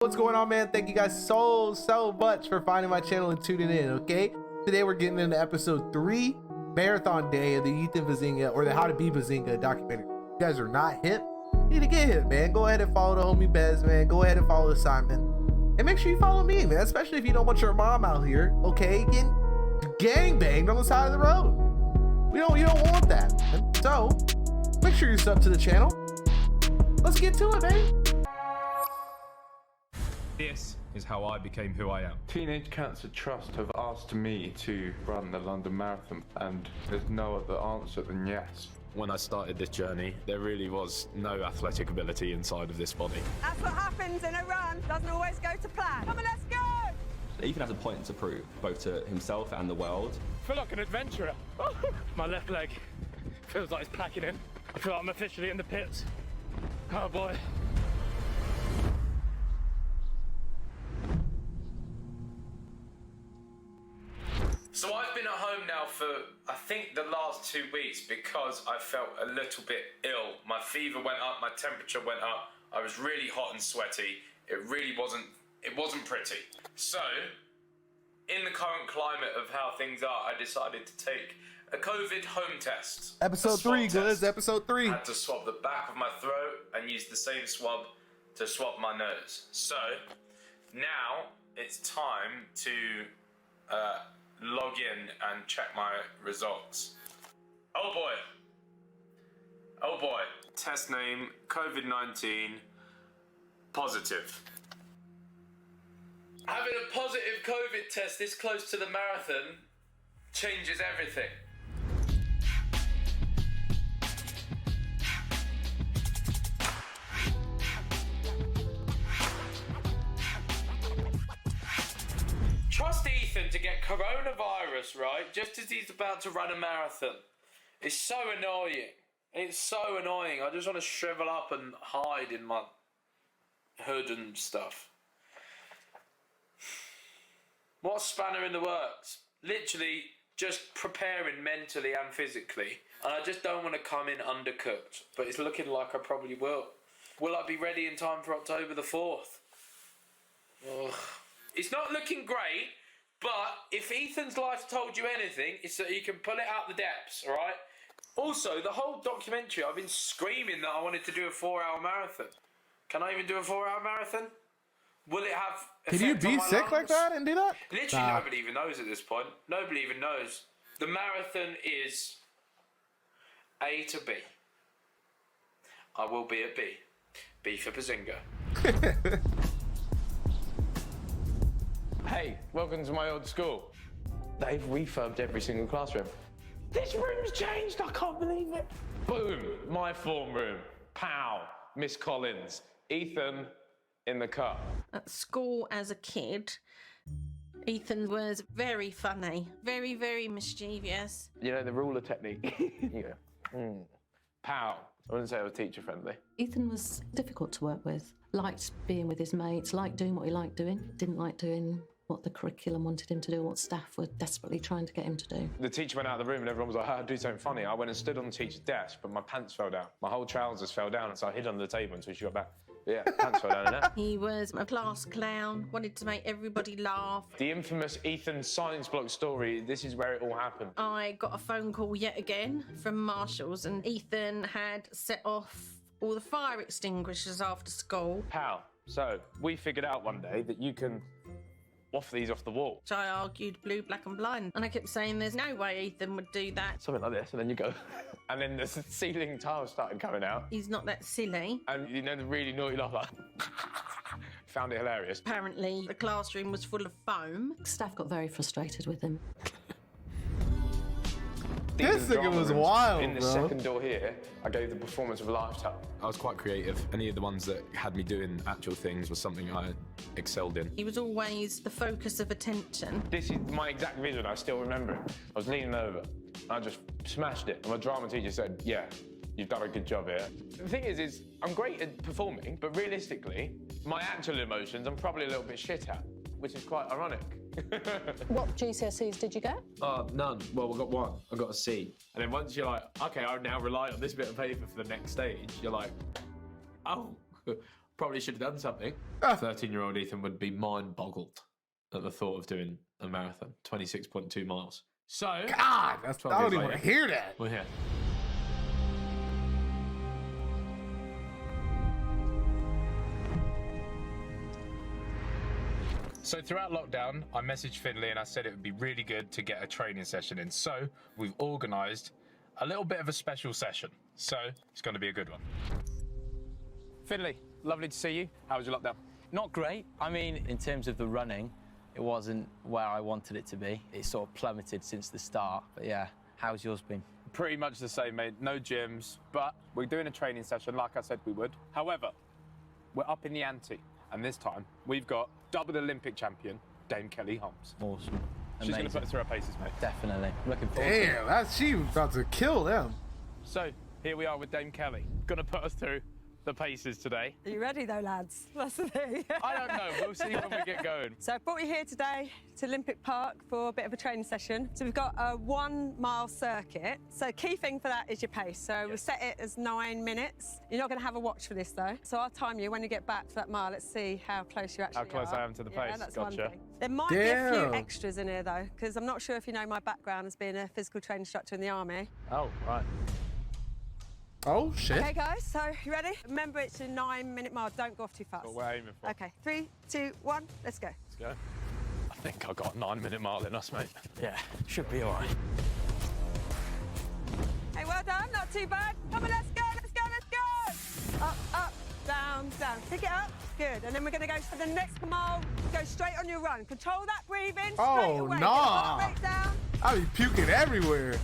what's going on, man? Thank you guys so much for finding my channel and tuning in, okay? Today we're getting into episode 3, Marathon Day of the Ethan Behzinga, or the How to Be Behzinga documentary. If you guys are not hip, you need to get hip, man. Go ahead and follow the homie Bez, man. Go ahead and follow Simon. And make sure you follow me, man, especially if you don't want your mom out here, okay, getting gangbanged on the side of the road. You don't want that, man. So, make sure you're subbed to the channel. Let's get to it, man. This is how I became who I am. Teenage Cancer Trust have asked me to run the London Marathon, and there's no other answer than yes. When I started this journey, there really was no athletic ability inside of this body. That's what happens in a run. Doesn't always go to plan. Come on, let's go! Ethan has a point to prove, both to himself and the world. I feel like an adventurer. My left leg feels like it's packing in. I feel like I'm officially in the pits. Oh boy. So I've been at home now for, I think, the last 2 weeks because I felt a little bit ill. My fever went up, my temperature went up. I was really hot and sweaty. It wasn't pretty. So, in the current climate of how things are, I decided to take a COVID home test. Episode 3, guys. Episode 3. I had to swab the back of my throat and use the same swab to swab my nose. So, now it's time to log in and check my results. Oh boy. Oh boy. Test name, COVID-19, positive. Having a positive COVID test this close to the marathon changes everything. Trust Ethan to get coronavirus, right, just as he's about to run a marathon. It's so annoying. It's so annoying. I just want to shrivel up and hide in my hood and stuff. What a spanner in the works. Literally just preparing mentally and physically. And I just don't want to come in undercooked. But it's looking like I probably will. Will I be ready in time for October the 4th? Ugh. It's not looking great, but if Ethan's life told you anything, it's that you can pull it out the depths, alright? Also, the whole documentary, I've been screaming that I wanted to do a 4-hour marathon. Can I even do a 4-hour marathon? Will it have Can you be sick like that and do that? Literally nobody even knows at this point. Nobody even knows. The marathon is A to B. I will be at B. B for Behzinga. Hey, welcome to my old school. They've refurbed every single classroom. This room's changed, I can't believe it. Boom, my form room. Pow, Miss Collins. Ethan in the car. At school as a kid, Ethan was very funny, very mischievous. You know the ruler technique? You go, pow. I wouldn't say I was teacher friendly. Ethan was difficult to work with. Liked being with his mates, liked doing what he liked doing, didn't like doing what the curriculum wanted him to do, what staff were desperately trying to get him to do. The teacher went out of the room and everyone was like, oh, do something funny. I went and stood on the teacher's desk, but my pants fell down. My whole trousers fell down, so I hid under the table until she got back. But yeah, pants fell down in there. He was a class clown, wanted to make everybody laugh. The infamous Ethan science block story, this is where it all happened. I got a phone call yet again from marshals, and Ethan had set off all the fire extinguishers after school. How? So, we figured out one day that you can off these off the wall. So I argued blue, black and blind. And I kept saying there's no way Ethan would do that. Something like this, and then you go. And then the ceiling tiles started coming out. He's not that silly. And you know the really naughty laugh, like, found it hilarious. Apparently the classroom was full of foam. Staff got very frustrated with him. This nigga was wild, In the bro. second door here, I gave the performance of a lifetime. I was quite creative. Any of the ones that had me doing actual things was something I excelled in. He was always the focus of attention. This is my exact vision, I still remember it. I was leaning over, I just smashed it. And my drama teacher said, yeah, you've done a good job here. The thing is I'm great at performing, but realistically, my actual emotions I'm probably a little bit shit at, which is quite ironic. What GCSEs did you get? None. Well, I got one. I got a C. And then once you're like, okay, I now rely on this bit of paper for the next stage, you're like, oh, Probably should have done something. 13-year-old Ethan would be mind-boggled at the thought of doing a marathon, 26.2 miles. So, God, I don't even want to hear that. We're here. So throughout lockdown, I messaged Finley and I said it would be really good to get a training session in. So we've organised a little bit of a special session. So it's going to be a good one. Finley, lovely to see you. How was your lockdown? Not great. I mean, in terms of the running, it wasn't where I wanted it to be. It sort of plummeted since the start. But yeah, how's yours been? Pretty much the same, mate. No gyms, but we're doing a training session like I said we would. However, we're up in the ante. And this time, we've got double Olympic champion, Dame Kelly Holmes. Awesome. She's going to put us through her paces, mate. Definitely. Looking forward to it. Damn, she was about to kill them. So, here we are with Dame Kelly. Going to put us through the paces today. Are you ready though, lads? That's the thing. I don't know. We'll see when we get going. So I brought you here today to Olympic Park for a bit of a training session. So we've got a 1 mile circuit. So key thing for that is your pace. So we'll set it as 9 minutes. You're not going to have a watch for this though. So I'll time you when you get back for that mile. Let's see how close you actually are. How close I am to the pace. That's gotcha. one thing. There might be a few extras in here though, because I'm not sure if you know my background as being a physical training instructor in the army. Oh, right. Oh, shit. Okay, guys, so you ready? Remember, it's a 9-minute mile. Don't go off too fast. What we're aiming for. Okay, 3, 2, 1, let's go. Let's go. I think I got a 9-minute mile in us, mate. Yeah, should be all right. Hey, well done, not too bad. Come on, let's go, let's go, let's go. Up, up, down, down. Pick it up, good. And then we're going to go for the next mile. Go straight on your run. Control that breathing, straight away. Get the heart rate down. I'll be puking everywhere.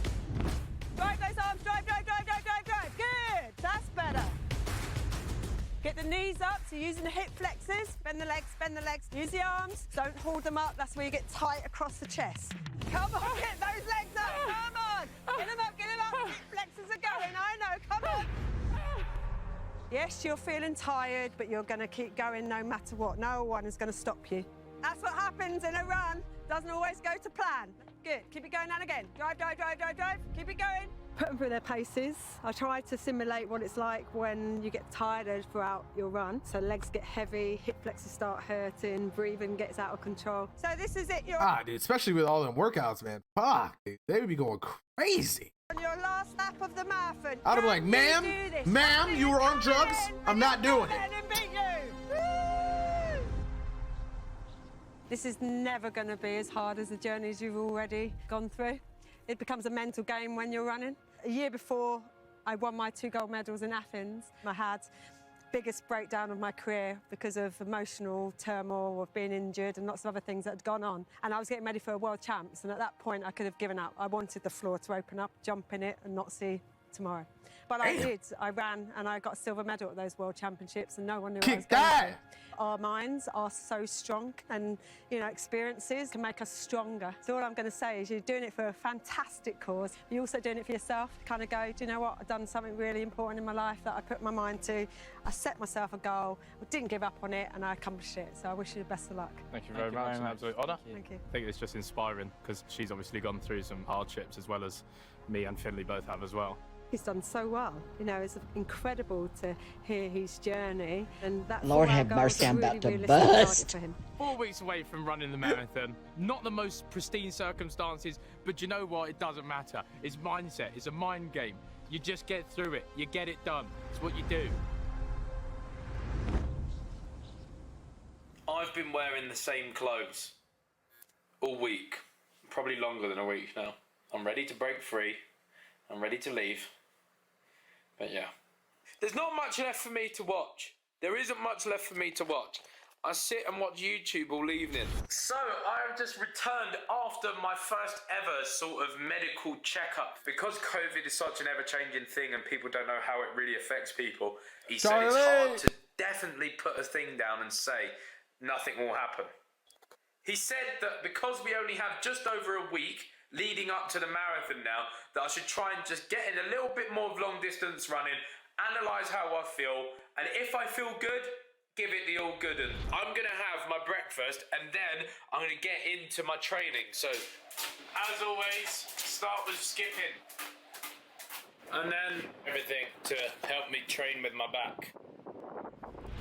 Drive those arms, drive, drive, drive, drive, drive, drive. Good, that's better. Get the knees up, so using the hip flexors. Bend the legs, use the arms. Don't hold them up, that's where you get tight across the chest. Come on, get those legs up, come on. Get them up, get them up. Hip flexors are going, I know, come on. Yes, you're feeling tired, but you're gonna keep going no matter what. No one is gonna stop you. That's what happens in a run. Doesn't always go to plan. Good, keep it going and again. Drive, drive, drive, drive, drive. Keep it going. Put them through their paces. I try to simulate what it's like when you get tired throughout your run. So legs get heavy, hip flexors start hurting, breathing gets out of control. So this is it. You're Dude, especially with all them workouts, man. Fuck, dude. They would be going crazy. on your last lap of the marathon. I'd be like, ma'am, you were on drugs. I'm not doing it. This is never going to be as hard as the journeys you've already gone through. It becomes a mental game when you're running. A year before I won my 2 gold medals in Athens, I had the biggest breakdown of my career because of emotional turmoil of being injured and lots of other things that had gone on. And I was getting ready for a world champs, and at that point I could have given up. I wanted the floor to open up, jump in it and not see tomorrow. But I did. I ran and I got a silver medal at those world championships and no one knew what I was going to. Our minds are so strong and, you know, experiences can make us stronger. So all I'm going to say is you're doing it for a fantastic cause. You're also doing it for yourself. Kind of go, do you know what? I've done something really important in my life that I put my mind to. I set myself a goal, I didn't give up on it and I accomplished it. So I wish you the best of luck. Thank you very much. An absolute honour. Thank you. I think it's just inspiring because she's obviously gone through some hardships as well as me and Finley both have as well. He's done so well. You know, it's incredible to hear his journey, and that's Lord have mercy, I'm about to bust. For him. 4 weeks away from running the marathon. Not the most pristine circumstances, but you know what? It doesn't matter. It's mindset. It's a mind game. You just get through it. You get it done. It's what you do. I've been wearing the same clothes all week. Probably longer than a week now. I'm ready to break free. I'm ready to leave. But yeah. There's not much left for me to watch. There isn't much left for me to watch. I sit and watch YouTube all evening. So, I've just returned after my first ever sort of medical checkup. Because COVID is such an ever-changing thing and people don't know how it really affects people, he said it's hard to definitely put a thing down and say nothing will happen. He said that because we only have just over a week leading up to the marathon now, that I should try and just get in a little bit more of long distance running, analyse how I feel, and if I feel good, give it the all good. And I'm going to have my breakfast and then I'm going to get into my training. So, as always, start with skipping. And then everything to help me train with my back.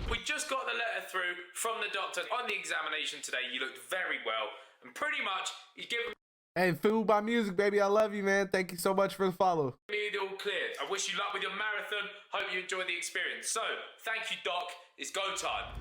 We just got the letter through from the doctor. On the examination today, you looked very well, and pretty much he's given Hey, Food by Music, baby, I love you, man. Thank you so much for the follow. me the all clear. I wish you luck with your marathon. Hope you enjoy the experience. So, thank you, Doc. It's go time.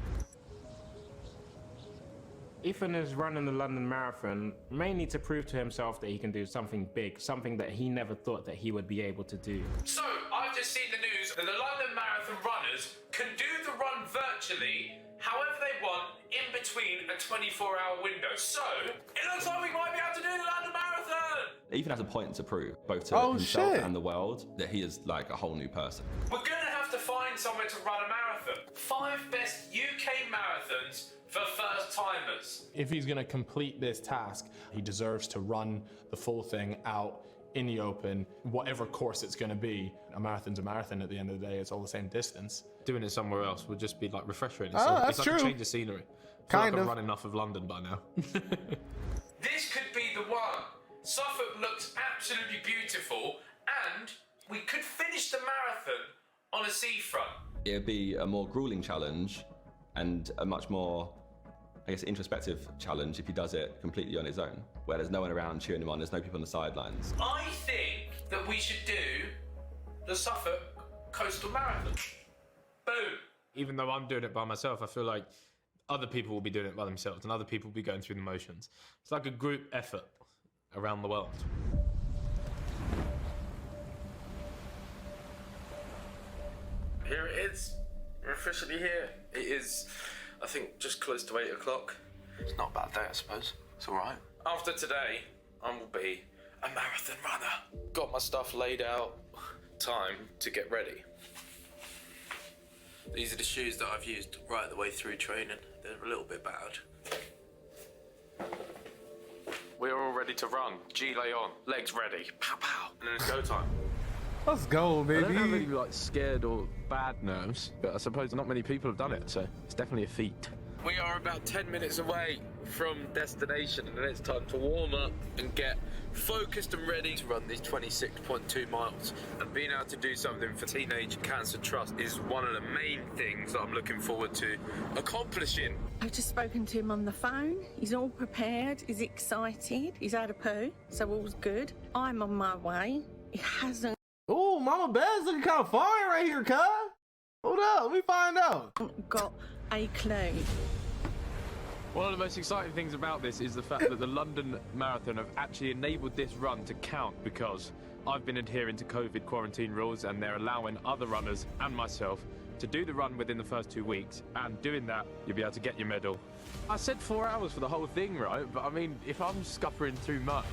Ethan is running the London Marathon mainly to prove to himself that he can do something big, something that he never thought that he would be able to do. So, I've just seen the news that the London Marathon runners can do the run virtually however they want in between a 24-hour window. So, it looks like we might be able to do the London Marathon! Ethan has a point to prove, both to himself and the world, that he is like a whole new person. We're gonna have to find somewhere to run a marathon. 5 best UK marathons for first-timers. If he's going to complete this task, he deserves to run the full thing out in the open, whatever course it's going to be. A marathon's a marathon at the end of the day. It's all the same distance. Doing it somewhere else would just be like refreshing. That's it's like true. a change of scenery. Kind I've of. run enough of London by now. This could be the one. Suffolk looks absolutely beautiful, and we could finish the marathon on a seafront. It would be a more grueling challenge and a much more, I guess, introspective challenge if he does it completely on his own, where there's no one around cheering him on, there's no people on the sidelines. I think that we should do the Suffolk Coastal Marathon. Boom. Even though I'm doing it by myself, I feel like other people will be doing it by themselves and other people will be going through the motions. It's like a group effort around the world. Here it is. We're officially here. It is, I think, just close to 8 o'clock. It's not a bad day, I suppose. It's all right. After today, I will be a marathon runner. Got my stuff laid out. Time to get ready. These are the shoes that I've used right the way through training. They're a little bit bad. We're all ready to run. G-lay on. Legs ready. Pow, pow. And then it's go time. Let's go, baby. I don't have any like scared or bad nerves, but I suppose not many people have done it, so it's definitely a feat. We are about 10 minutes away from destination, and then it's time to warm up and get focused and ready to run these 26.2 miles. And being able to do something for Teenage Cancer Trust is one of the main things that I'm looking forward to accomplishing. I've just spoken to him on the phone. He's all prepared. He's excited. He's had a poo, so all's good. I'm on my way. He hasn't Ooh, Mama Bez looking kind of fine right here, cuz. Hold up, let me find out. got a clue. One of the most exciting things about this is the fact that the London Marathon have actually enabled this run to count, because I've been adhering to COVID quarantine rules and they're allowing other runners and myself to do the run within the first 2 weeks, and doing that, you'll be able to get your medal. I said 4 hours for the whole thing, right? But I mean, if I'm scuppering through mud,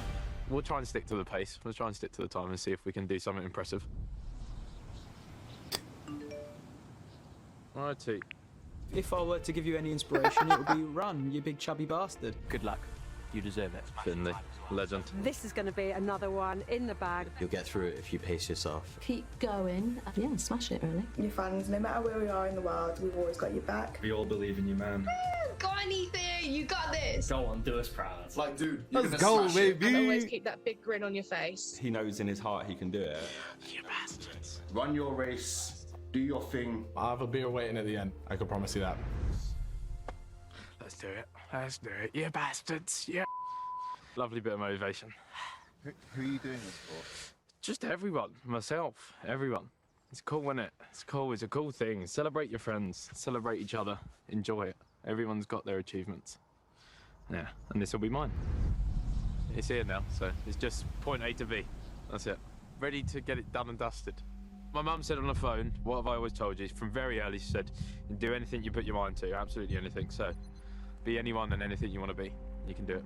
we'll try and stick to the pace. We'll try and stick to the time and see if we can do something impressive. Righty. If I were to give you any inspiration, it would be run, you big chubby bastard. Good luck. You deserve it. Finley, legend. This is going to be another one in the bag. You'll get through it if you pace yourself. Keep going. Yeah, smash it, really. Your fans, no matter where we are in the world, we've always got your back. We all believe in you, man. Go on, Ethan, you got this. Go on, do us proud. Like, dude, let's go, baby. And always keep that big grin on your face. He knows in his heart he can do it. You bastards. Run your race, do your thing. I'll have a beer waiting at the end. I can promise you that. Let's do it. Let's do it. You bastards. Yeah. Lovely bit of motivation. Who are you doing this for? Just everyone. Myself. Everyone. It's cool, isn't it? It's cool. It's a cool thing. Celebrate your friends. Celebrate each other. Enjoy it. Everyone's got their achievements. Yeah. And this will be mine. It's here now, so it's just point A to B. That's it. Ready to get it done and dusted. My mum said on the phone, what have I always told you? From very early, she said, you do anything you put your mind to, absolutely anything. So, be anyone and anything you want to be. You can do it.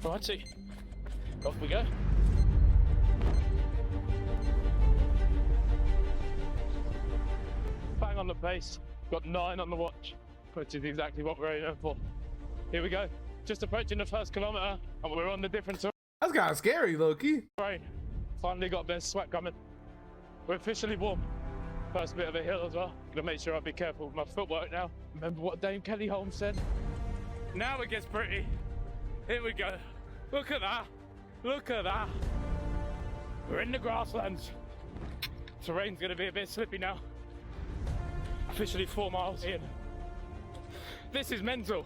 Righty, off we go. Bang on the pace, got 9 on the watch, which is exactly what we're aiming for. Here we go, just approaching the first kilometre, and we're on the different terrain. That's kind of scary, low-key. Finally got a bit of sweat coming. We're officially warm. First bit of a hill as well. Gonna make sure I be careful with my footwork now. Remember what Dame Kelly Holmes said? Now it gets pretty. Here we go. Look at that. Look at that. We're in the grasslands. terrain's gonna be a bit slippy now. Officially 4 miles in. This is mental.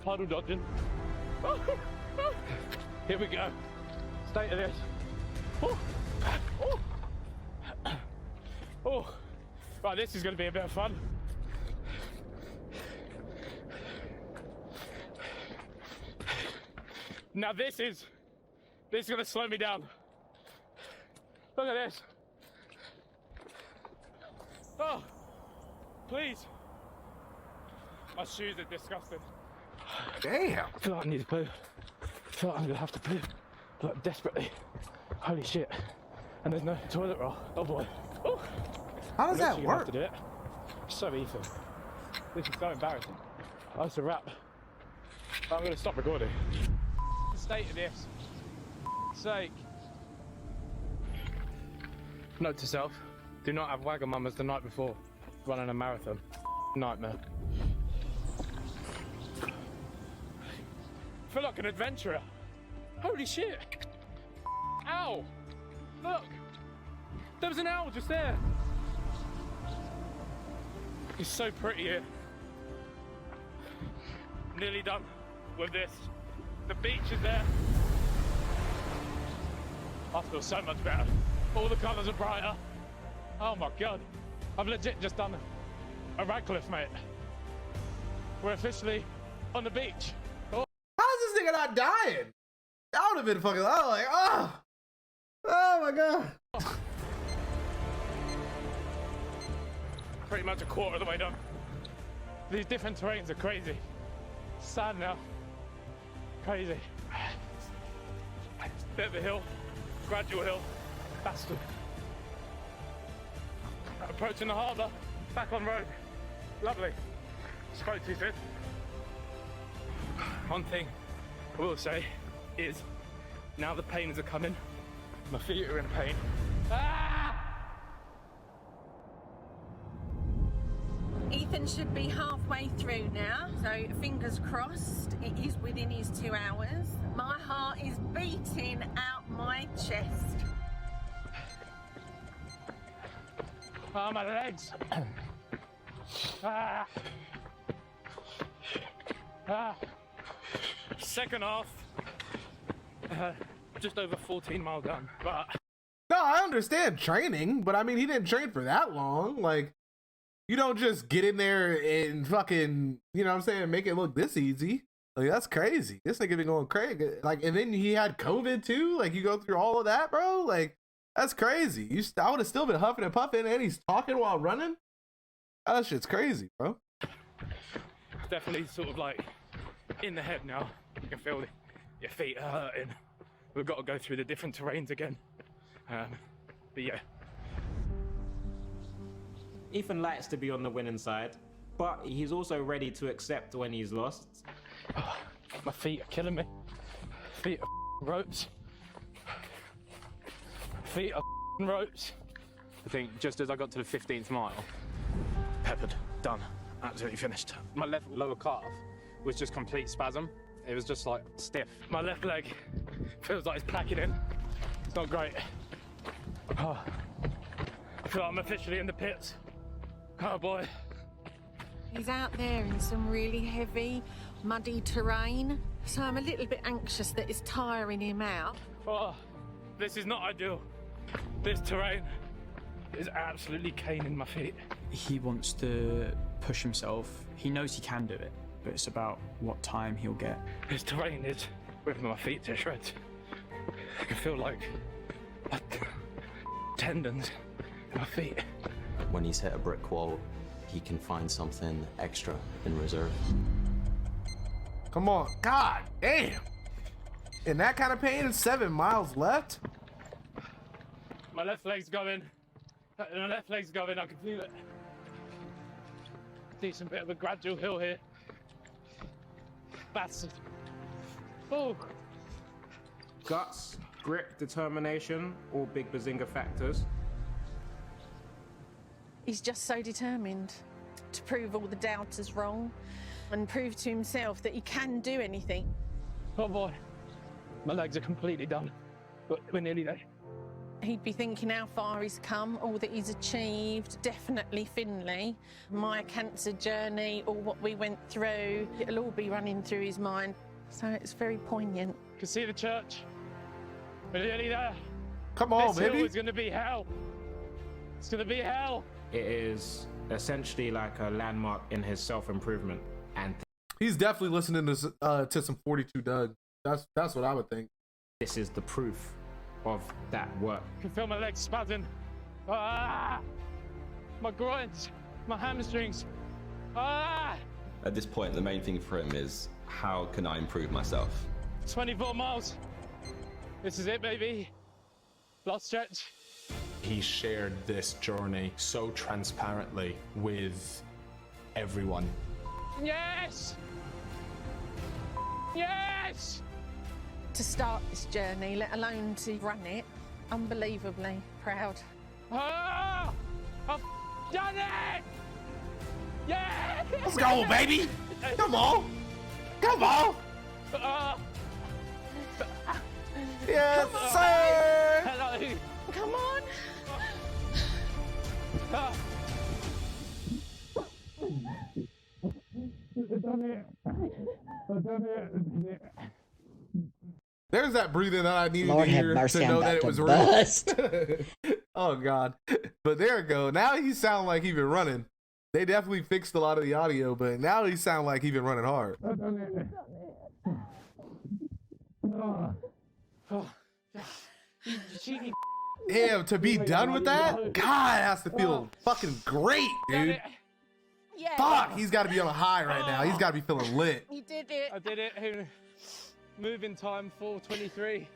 Puddle dodging. Here we go. State of this. Oh. Oh. Oh. Right, this is gonna be a bit of fun. Now this is gonna slow me down. Look at this. Oh, please. My shoes are disgusting. Damn. I feel like I need to poo. I feel like I'm gonna have to poo, like desperately. Holy shit. And there's no toilet roll. Oh boy. Oh. How does that I'm work? have to do it. So Ethan. This is so embarrassing. That's a wrap. I'm gonna stop recording. The state of this. Sake. Note to self, do not have Wagamamas the night before running a marathon. Nightmare. I feel like an adventurer. Holy shit. Ow. Look. There was an owl just there. It's so pretty here. Nearly done with this. The beach is there. I feel so much better. All the colours are brighter. Oh my God. I've legit just done a Radcliffe, mate. We're officially on the beach. Oh. How's this nigga not dying? I would have been fucking, I was like, oh my God. Pretty much a quarter of the way done. These different terrains are crazy. Sand now. Crazy. Bit of a hill, gradual hill. Bastard. Approaching the harbour, back on road. Lovely. Spoke too soon. One thing I will say is, now the pains are coming, my feet are in pain. Ethan should be halfway through now, so fingers crossed it is within his 2 hours. My heart is beating out my chest. Oh, my legs. Second half, just over 14 miles down, but... No, I understand training, but I mean, he didn't train for that long. Like, you don't just get in there and fucking, you know what I'm saying, make it look this easy. Like, that's crazy. This nigga been going crazy. Like, and then he had COVID too. Like, you go through all of that, bro. Like, that's crazy. I would have still been huffing and puffing, and he's talking while running. That shit's crazy, bro. Definitely sort of like in the head now. You can feel your feet are hurting. We've got to go through the different terrains again. But yeah. Ethan likes to be on the winning side, but he's also ready to accept when he's lost. Oh, my feet are killing me. Feet are ropes. Feet are ropes. I think just as I got to the 15th mile, peppered, done, absolutely finished. My left lower calf was just complete spasm. It was just like stiff. My left leg feels like it's packing in. It's not great. Oh, I feel like I'm officially in the pits. Oh boy. He's out there in some really heavy, muddy terrain, so I'm a little bit anxious that it's tiring him out. Oh, this is not ideal. This terrain is absolutely caning my feet. He wants to push himself. He knows he can do it, but it's about what time he'll get. This terrain is ripping my feet to shreds. I can feel like tendons in my feet. When he's hit a brick wall, he can find something extra in reserve. Come on, God damn. In that kind of pain, 7 miles left? My left leg's going. My left leg's going, I can feel it. Decent bit of a gradual hill here. Bastard. Oh. Guts, grit, determination, all big Behzinga factors. He's just so determined to prove all the doubters wrong and prove to himself that he can do anything. Oh boy, my legs are completely done, but we're nearly there. He'd be thinking how far he's come, all that he's achieved. Definitely Finley, my cancer journey, all what we went through. It'll all be running through his mind. So it's very poignant. You can see the church. We're nearly there. Come on, this baby. Hill is going to be hell. It's going to be hell. It is essentially like a landmark in his self-improvement. And he's definitely listening to some 42 Doug. That's what I would think. This is the proof of that work. I can feel my legs spazzing. Ah! My groins, my hamstrings. Ah! At this point, the main thing for him is, how can I improve myself? 24 miles. This is it, baby. Last stretch. He shared this journey so transparently with everyone. Yes! Yes! To start this journey, let alone to run it, unbelievably proud. Ah! I've done it! Yeah! Let's go, baby! Come on! Come on! Yes, sir! Hello! Come on! I've done it! I've done it! There's that breathing that I needed Lord to have hear mercy, to I'm know about that it to was bust. real. Oh God! But there it go. Now he sound like he been running. They definitely fixed a lot of the audio, but now he sound like he been running hard. I've done it! Damn, to be done with that, God, it has to feel fucking great, dude. Yeah. Fuck, he's got to be on a high right now. He's got to be feeling lit. You did it. I did it. Moving time 4:23.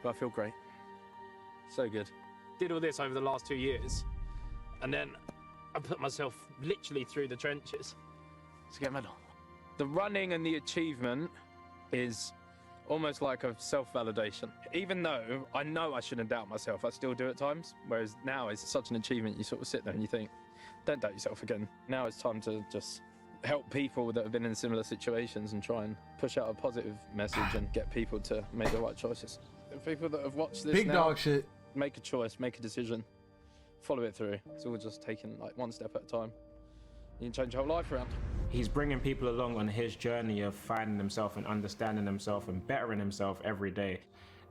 But I feel great. So good. Did all this over the last 2 years, and then I put myself literally through the trenches to get a medal. The running and the achievement is almost like a self-validation. Even though I know I shouldn't doubt myself, I still do at times. Whereas now it's such an achievement, you sort of sit there and you think, don't doubt yourself again. Now it's time to just help people that have been in similar situations and try and push out a positive message and get people to make the right choices. The people that have watched this Big now, dog shit. make a choice, make a decision, follow it through. It's all just taking like one step at a time. You can change your whole life around. He's bringing people along on his journey of finding himself and understanding himself and bettering himself every day.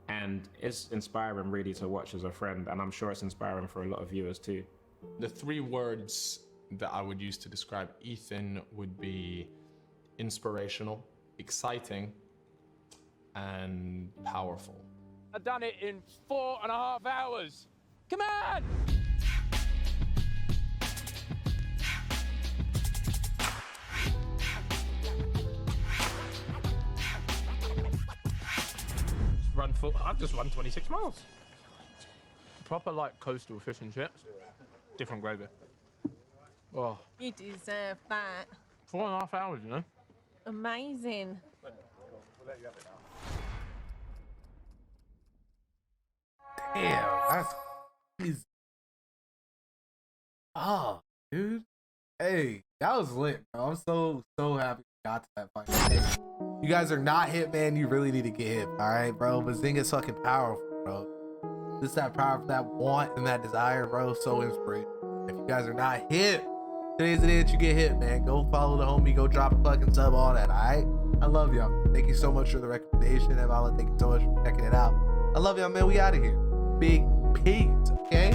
And it's inspiring really to watch as a friend, and I'm sure it's inspiring for a lot of viewers too. The 3 words that I would use to describe Ethan would be inspirational, exciting, and powerful. I've done it in 4.5 hours. Come on! I've just run 26 miles. Proper like coastal fish and chips. Different gravy. Oh. You deserve that. 4.5 hours, you know? Amazing. Damn, that's easy. Oh, dude. Hey, that was lit, bro. I'm so happy we got to that fight. Hey, you guys are not hit, man. You really need to get hit, all right, bro? Behzinga's fucking powerful, bro. Just that power, that want and that desire, bro. So inspirational. If you guys are not hit, today's the day that you get hit, man. Go follow the homie. Go drop a fucking sub, all that, all right? I love y'all. Thank you so much for the recommendation, Evala. Thank you so much for checking it out. I love y'all, man. We out of here. Big peace, okay?